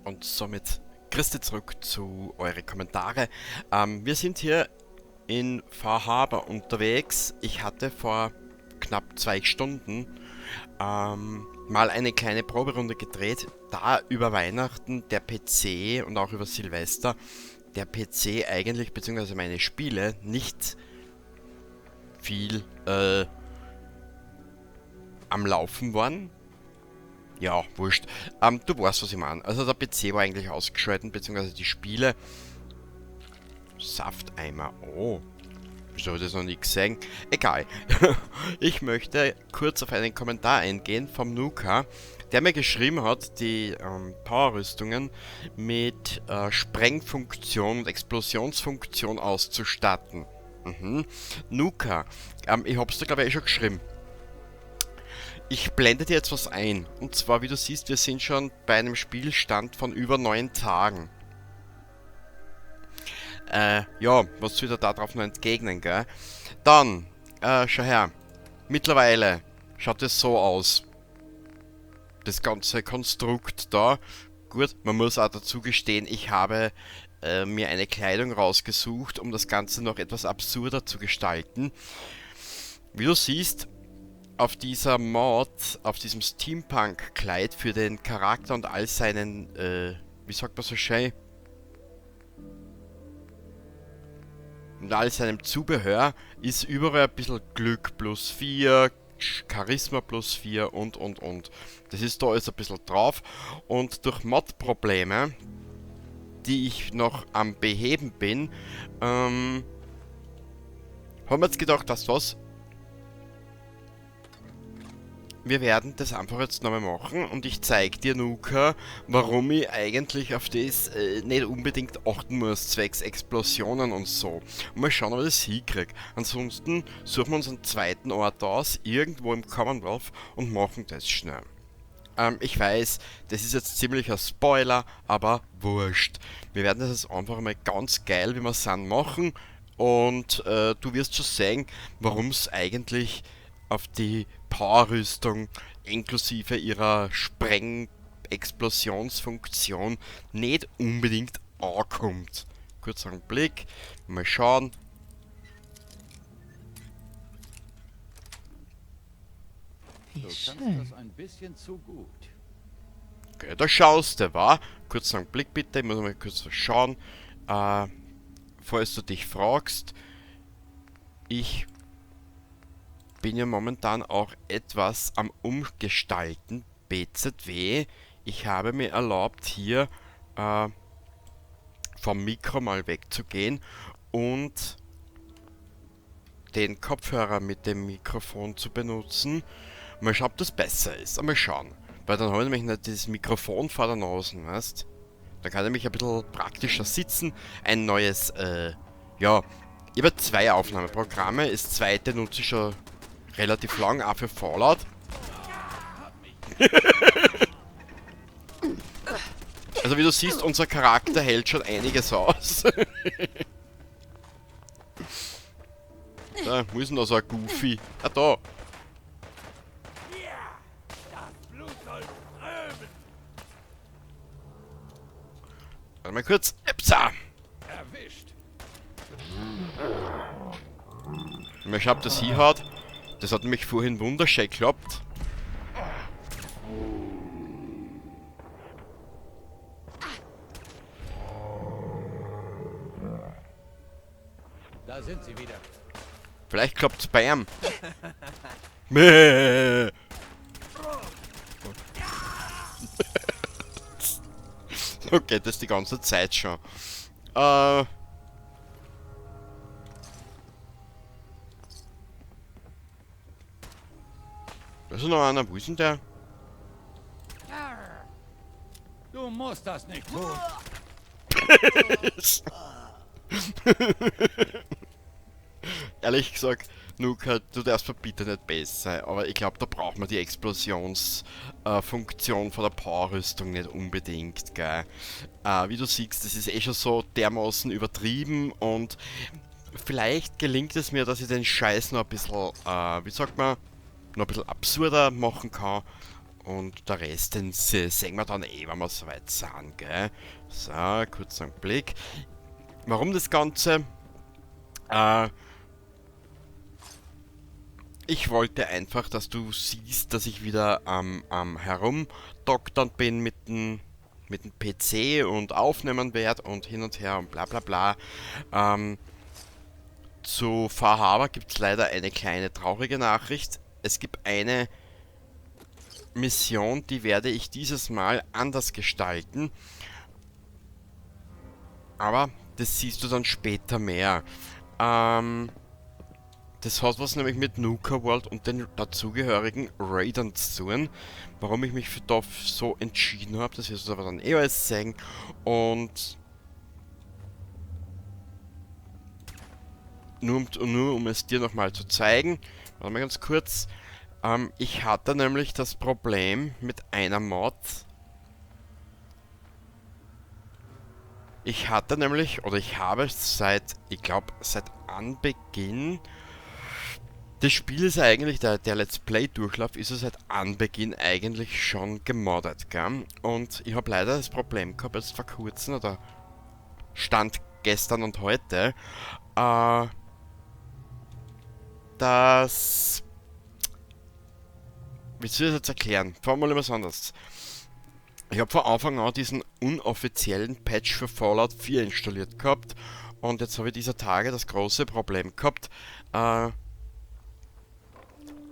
Und somit Christi zurück zu eure Kommentare. Wir sind hier in Far Harbor unterwegs. Ich hatte vor knapp 2 Stunden mal eine kleine Proberunde gedreht, da über Weihnachten der PC und auch über Silvester der PC eigentlich, beziehungsweise meine Spiele, nicht viel am Laufen waren. Ja, wurscht. Du weißt, was ich meine. Also der PC war eigentlich ausgeschaltet, beziehungsweise die Spiele. Safteimer. Oh, wieso habe ich das noch nie gesehen? Egal. Ich möchte kurz auf einen Kommentar eingehen vom Nuka, der mir geschrieben hat, die Powerrüstungen mit Sprengfunktion und Explosionsfunktion auszustatten. Nuka, ich hab's dir glaube ich schon geschrieben. Ich blende dir jetzt was ein. Und zwar, wie du siehst, wir sind schon bei einem Spielstand von über 9 Tagen. Ja, was soll ich da drauf noch entgegnen, gell? Dann, schau her. Mittlerweile schaut es so aus. Das ganze Konstrukt da. Gut, man muss auch dazu gestehen, ich habe mir eine Kleidung rausgesucht, um das Ganze noch etwas absurder zu gestalten. Wie du siehst, auf dieser Mod, auf diesem Steampunk-Kleid für den Charakter und all seinen, wie sagt man so schön? Und all seinem Zubehör ist überall ein bisschen Glück plus 4, Charisma plus 4 und. Das ist da alles ein bisschen drauf. Und durch Mod-Probleme, die ich noch am Beheben bin, haben wir jetzt gedacht, dass was? Wir werden das einfach jetzt nochmal machen und ich zeige dir, Nuka, warum ich eigentlich auf das nicht unbedingt achten muss, zwecks Explosionen und so. Und mal schauen, ob ich das hinkriege. Ansonsten suchen wir uns einen zweiten Ort aus, irgendwo im Commonwealth, und machen das schnell. Ich weiß, das ist jetzt ziemlich ein Spoiler, aber wurscht. Wir werden das jetzt einfach mal ganz geil, wie wir es sind, machen. Und du wirst schon sehen, warum es eigentlich auf die Powerrüstung inklusive ihrer Spreng-Explosionsfunktion nicht unbedingt ankommt. Kurz einen Blick, mal schauen. Wie Du kannst schön. das ein bisschen zu gut. Okay, da schaust du, wa? Kurz einen Blick bitte, ich muss mal kurz was schauen. Falls du dich fragst, ich bin ja momentan auch etwas am Umgestalten. BZW. Ich habe mir erlaubt, hier vom Mikro mal wegzugehen und den Kopfhörer mit dem Mikrofon zu benutzen. Mal schauen, ob das besser ist. Mal schauen. Weil dann habe ich nämlich nicht dieses Mikrofon vor der Nase, weißt? Dann kann ich mich ein bisschen praktischer sitzen. Ein neues, ja, ich habe 2 Aufnahmeprogramme. Das zweite nutze ich schon relativ lang, auch für Fallout. Also wie du siehst, unser Charakter hält schon einiges aus. Da, wo ist denn da so ein Goofy? Ah, da. Warte mal kurz. Epsa. Erwischt. Mal schauen, ob das hinhaut. Das hat nämlich vorhin wunderschön geklappt. Da sind sie wieder. Vielleicht klappt's bei ihm. Mäh. So geht das die ganze Zeit schon. Da ist noch einer. Wo ist denn der? Du musst das nicht tun. Ehrlich gesagt, Nuka, du darfst mir bitte nicht besser sein, aber ich glaube, da braucht man die Explosionsfunktion von der Powerrüstung nicht unbedingt, gell. Wie du siehst, das ist eh schon so dermaßen übertrieben und vielleicht gelingt es mir, dass ich den Scheiß noch ein bisschen, wie sagt man, noch ein bisschen absurder machen kann Und der Rest, den sehen wir dann eh, wenn wir soweit sind, gell? So, kurzer Blick. Warum das Ganze? Ich wollte einfach, dass du siehst, dass ich wieder am Herumdoktern bin mit dem PC und aufnehmen werde und hin und her und bla bla bla. Zu Fahrhaber gibt es leider eine kleine traurige Nachricht. Es gibt eine Mission, die werde ich dieses Mal anders gestalten. Aber das siehst du dann später mehr. Das hat was nämlich mit Nuka World und den dazugehörigen Raidern zu tun. Warum ich mich für das so entschieden habe, das wirst du aber dann eh alles sehen. Und nur um es dir nochmal zu zeigen, warte mal ganz kurz. Ich hatte nämlich das Problem mit einer Mod. Ich habe seit, ich glaube, seit Anbeginn des Spiels eigentlich, der Let's Play-Durchlauf ist es seit Anbeginn eigentlich schon gemoddet, gell? Und ich habe leider das Problem gehabt, jetzt vor kurzem, oder Stand gestern und heute, dass... Wie soll ich das jetzt erklären? Formulieren wir es anders. Ich habe von Anfang an diesen unoffiziellen Patch für Fallout 4 installiert gehabt und jetzt habe ich dieser Tage das große Problem gehabt,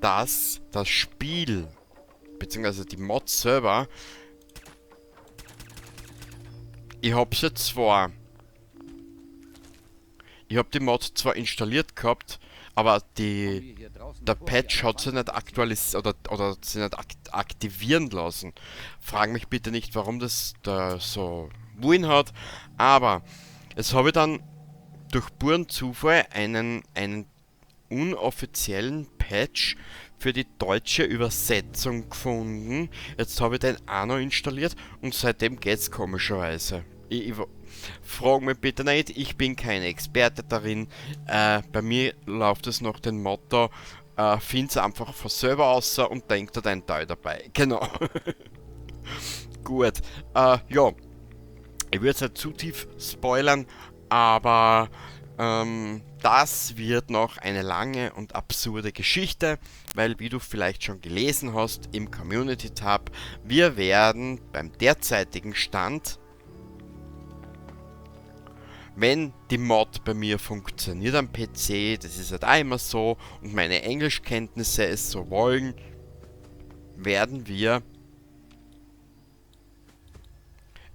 dass das Spiel, beziehungsweise die Mod selber, ich habe die Mod zwar installiert gehabt, aber der Patch hat sie nicht aktualisiert oder sie nicht aktivieren lassen. Frag mich bitte nicht, warum das da so wohin hat, aber es habe ich dann durch puren Zufall einen unoffiziellen Patch für die deutsche Übersetzung gefunden. Jetzt habe ich den auch noch installiert und seitdem geht's komischerweise. Ich frag mich bitte nicht, ich bin kein Experte darin. Bei mir läuft es nach dem Motto, find's einfach von selber aus und denk dir deinen Teil dabei. Genau. Gut. Ja. Ich würde jetzt nicht zu tief spoilern, aber das wird noch eine lange und absurde Geschichte, weil, wie du vielleicht schon gelesen hast im Community Tab, wir werden beim derzeitigen Stand, wenn die Mod bei mir funktioniert am PC, das ist halt auch immer so, und meine Englischkenntnisse es so wollen, werden wir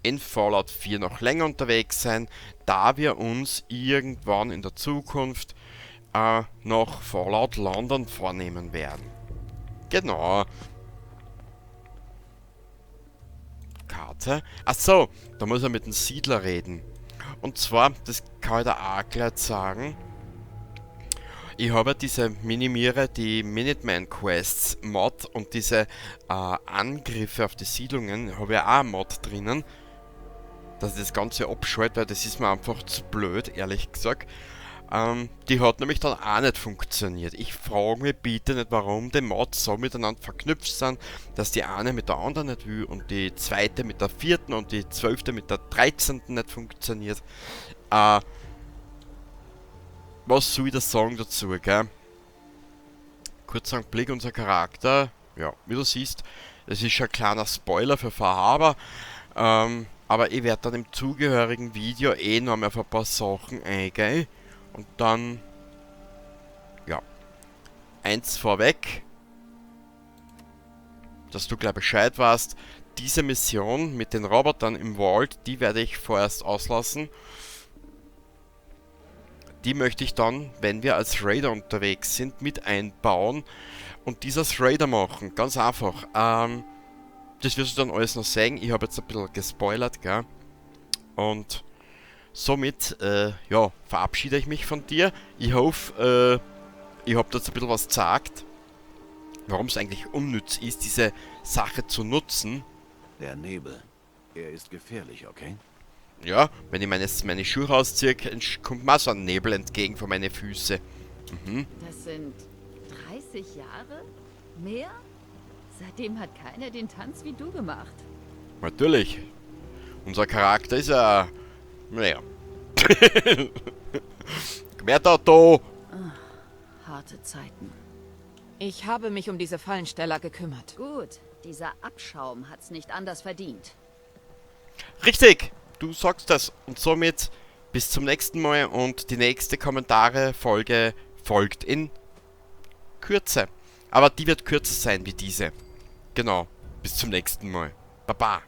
in Fallout 4 noch länger unterwegs sein, da wir uns irgendwann in der Zukunft noch Fallout London vornehmen werden. Genau. Karte. Achso, da muss er mit dem Siedler reden. Und zwar, das kann ich da auch gleich sagen, ich habe diese Minimiere, die Minuteman Quests Mod und diese Angriffe auf die Siedlungen, habe ich auch eine Mod drinnen, dass ich das Ganze abschalte, weil das ist mir einfach zu blöd, ehrlich gesagt. Die hat nämlich dann auch nicht funktioniert. Ich frage mich bitte nicht, warum die Mods so miteinander verknüpft sind, dass die eine mit der anderen nicht will und die zweite mit der vierten und die 12. mit der 13. nicht funktioniert. Was soll ich da sagen dazu, gell? Kurzer Blick, unser Charakter, ja, wie du siehst, das ist schon ein kleiner Spoiler für Fahrhaber, aber ich werde dann im zugehörigen Video eh noch mal auf ein paar Sachen eingehen. Und dann, ja, eins vorweg, dass du gleich Bescheid weißt, diese Mission mit den Robotern im Vault, die werde ich vorerst auslassen. Die möchte ich dann, wenn wir als Raider unterwegs sind, mit einbauen und dies als Raider machen. Ganz einfach. Das wirst du dann alles noch sehen. Ich habe jetzt ein bisschen gespoilert, gell? Und somit, ja, verabschiede ich mich von dir. Ich hoffe, ich habe jetzt ein bisschen was gesagt, warum es eigentlich unnütz ist, diese Sache zu nutzen. Der Nebel. Er ist gefährlich, okay? Ja, wenn ich meine Schuhe rausziehe, kommt mir so ein Nebel entgegen von meinen Füßen. Mhm. Das sind 30 Jahre? Mehr? Seitdem hat keiner den Tanz wie du gemacht. Natürlich. Unser Charakter ist ja... Naja. Mehr da. Harte Zeiten. Ich habe mich um diese Fallensteller gekümmert. Gut, dieser Abschaum hat's nicht anders verdient. Richtig, du sagst das. Und somit bis zum nächsten Mal und die nächste Kommentare-Folge folgt in Kürze. Aber die wird kürzer sein wie diese. Genau, bis zum nächsten Mal. Baba.